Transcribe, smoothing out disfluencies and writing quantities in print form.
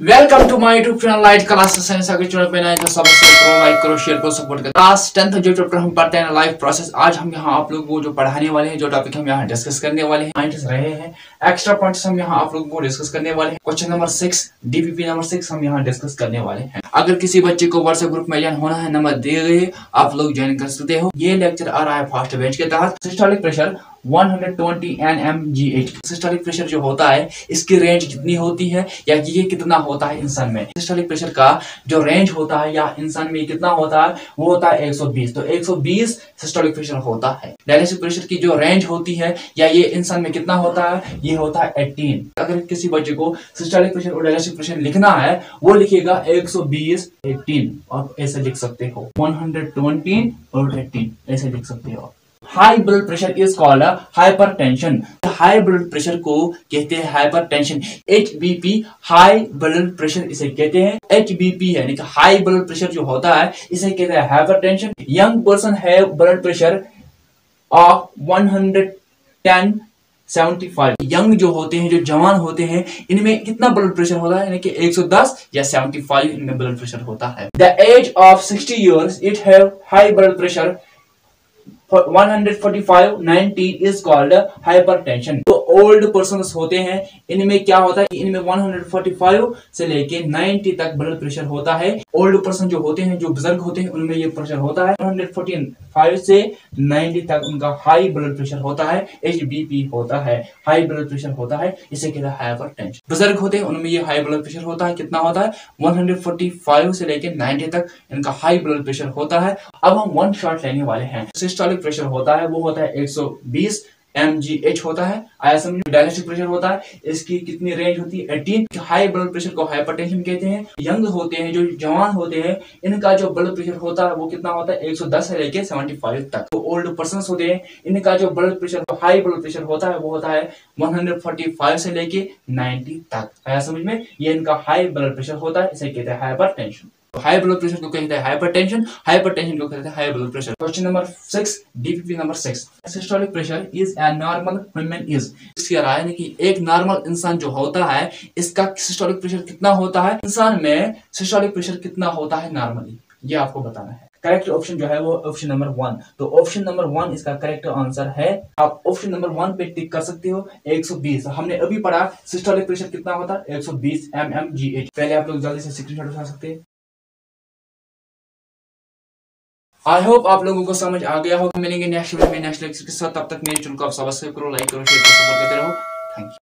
Welcome to my YouTube channel light class science अगर चैनल पे नए तो सब्सक्राइब करो, लाइक करो, शेयर करो, सपोर्ट करो। क्लास 10th जो चैप्टर हम पढ़ते हैं लाइफ प्रोसेस, आज हम यहाँ आप लोगों को जो पढ़ाने वाले हैं, जो टॉपिक हम यहाँ डिस्कस करने वाले हैं, पॉइंट्स रहे हैं, एक्स्ट्रा पॉइंट्स हम यहाँ आप लोगों को डिस्कस करने वाले हैं। क्वेश्चन नंबर 6 डीपीपी नंबर 6 हम यहाँ डिस्कस करने वाले हैं। अगर किसी बच्चे को व्हाट्सएप ग्रुप में ज्वाइन होना है, नंबर दिए गए आप लोग ज्वाइन कर सकते हो। ये लेक्चर आ रहा है फास्ट बैच के तहत। Systolic pressure 120 nmgh। Systolic pressure जो होता है इसकी रेंज कितनी होती है या ये कितना होता है इंसान में। सिस्टोलिक प्रेशर का जो रेंज होता है या इंसान में कितना होता है वो होता है 120। तो 120 सिस्टोलिक प्रेशर होता है। डायनामिक प्रेशर की जो रेंज होती है या ये इंसान में कितना होता है, ये होता है 18। अगर किसी बच्चे को सिस्टोलिक प्रेशर और डायनामिक प्रेशर लिखना है वो लिखेगा 120 18। आप ऐसे लिख सकते हो 120 और 18 ऐसे लिख सकते हो। High blood pressure is called hypertension. High blood pressure को कहते हैं hypertension. HBP high blood pressure इसे कहते हैं। HBP यानी कि हाई ब्लड प्रेशर जो होता है इसे कहते हैं hypertension. Young person have blood pressure of 110/75। Young जो होते हैं, जो जवान होते हैं, इनमें कितना ब्लड प्रेशर होता है, यानी कि 110 या 75 इनमें ब्लड प्रेशर होता है। The age of 60 years it have high blood pressure 145/90 is called hypertension। तो ओल्ड पर्सन्स होते हैं इनमें क्या होता है, इनमें 145 से लेके 90 तक ब्लड प्रेशर होता है। ओल्ड पर्सन जो होते हैं, जो बुजुर्ग होते हैं, उनमें ये प्रेशर होता है 145 से 90 तक उनका हाई ब्लड प्रेशर होता है। HBP होता है, हाई ब्लड प्रेशर होता है, इसे कहते हैं हाइपरटेंशन। बुजुर्ग होते हैं उनमें ये हाई ब्लड प्रेशर होता है, कितना होता है 145 से लेके 90 तक इनका हाई ब्लड प्रेशर होता है। अब हम वन शॉट लेने वाले हैं। सिस्टोलिक प्रेशर होता है वो होता है 120 mgh होता है। आया समझ। डायनामिक प्रेशर होता है, इसकी कितनी रेंज होती है 18। हाई ब्लड प्रेशर को हाइपरटेंशन कहते हैं। यंग होते हैं, जो जवान होते हैं, इनका जो ब्लड प्रेशर होता है वो कितना होता है 110 से लेके 75 तक। तो ओल्ड पर्सन्स होते हैं इनका जो blood pressure, high blood pressure होता है वो होता है 145 से लेके 90 तक। आया समझ में। ये इनका हाई ब्लड प्रेशर होता है, इसे कहते हैं हाइपरटेंशन। हाई ब्लड प्रेशर को कहते हैं हाइपरटेंशन, हाइपरटेंशन को कहते हैं high blood pressure. Question number 6 DPP number 6। Systolic pressure is a normal human is. इसकी राय है कि एक नॉर्मल इंसान जो होता है इसका सिस्टोलिक प्रेशर कितना होता है, इंसान में सिस्टोलिक प्रेशर कितना होता है नॉर्मली, ये आपको बताना है। करेक्ट ऑप्शन जो है वो ऑप्शन नंबर 1। तो ऑप्शन नंबर 1 इसका करेक्ट आंसर है। आप ऑप्शन नंबर 1 पे टिक कर सकते हो। 120 हमने अभी पढ़ा, सिस्टोलिक प्रेशर कितना होता है 120 mmgh। पहले आप लोग जल्दी से स्क्रीनशॉट उठा सकते हैं। आई होप आप लोगों को समझ आ गया होगा। मिलेंगे नेक्स्ट वीडियो में नेक्स्ट लेक्चर के साथ। तब तक मेरे चैनल को आप सब्सक्राइब करो, लाइक करो, शेयर करो, सपोर्ट करते रहो। Thank you.